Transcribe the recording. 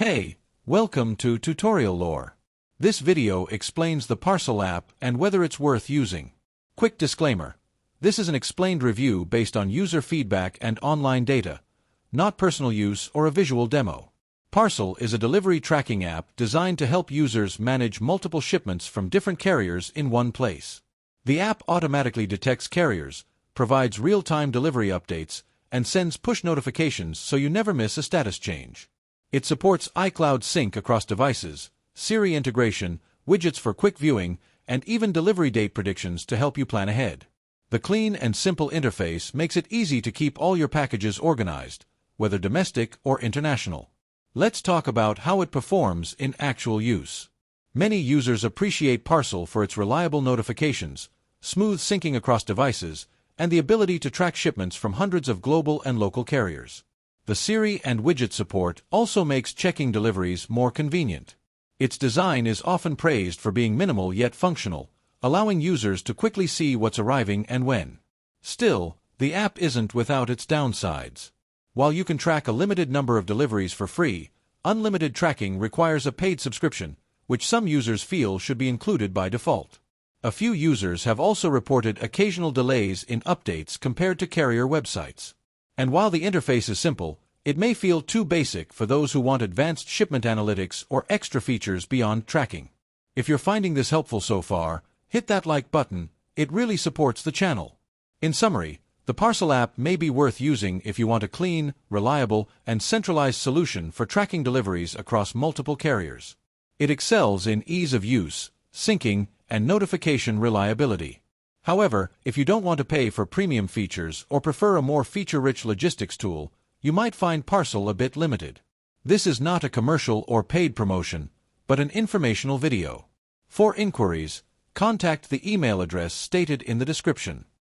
Hey, welcome to Tutorial Lore. This video explains the Parcel app and whether it's worth using. Quick disclaimer. This is an explained review based on user feedback and online data, not personal use or a visual demo. Parcel is a delivery tracking app designed to help users manage multiple shipments from different carriers in one place. The app automatically detects carriers, provides real-time delivery updates, and sends push notifications so you never miss a status change. It supports iCloud sync across devices, Siri integration, widgets for quick viewing, and even delivery date predictions to help you plan ahead. The clean and simple interface makes it easy to keep all your packages organized, whether domestic or international. Let's talk about how it performs in actual use. Many users appreciate Parcel for its reliable notifications, smooth syncing across devices, and the ability to track shipments from hundreds of global and local carriers. The Siri and widget support also makes checking deliveries more convenient. Its design is often praised for being minimal yet functional, allowing users to quickly see what's arriving and when. Still, the app isn't without its downsides. While you can track a limited number of deliveries for free, unlimited tracking requires a paid subscription, which some users feel should be included by default. A few users have also reported occasional delays in updates compared to carrier websites. And while the interface is simple, it may feel too basic for those who want advanced shipment analytics or extra features beyond tracking. If you're finding this helpful so far, hit that like button. It really supports the channel. In summary, the Parcel app may be worth using if you want a clean, reliable, and centralized solution for tracking deliveries across multiple carriers. It excels in ease of use, syncing, and notification reliability. However, if you don't want to pay for premium features or prefer a more feature-rich logistics tool, you might find Parcel a bit limited. This is not a commercial or paid promotion, but an informational video. For inquiries, contact the email address stated in the description.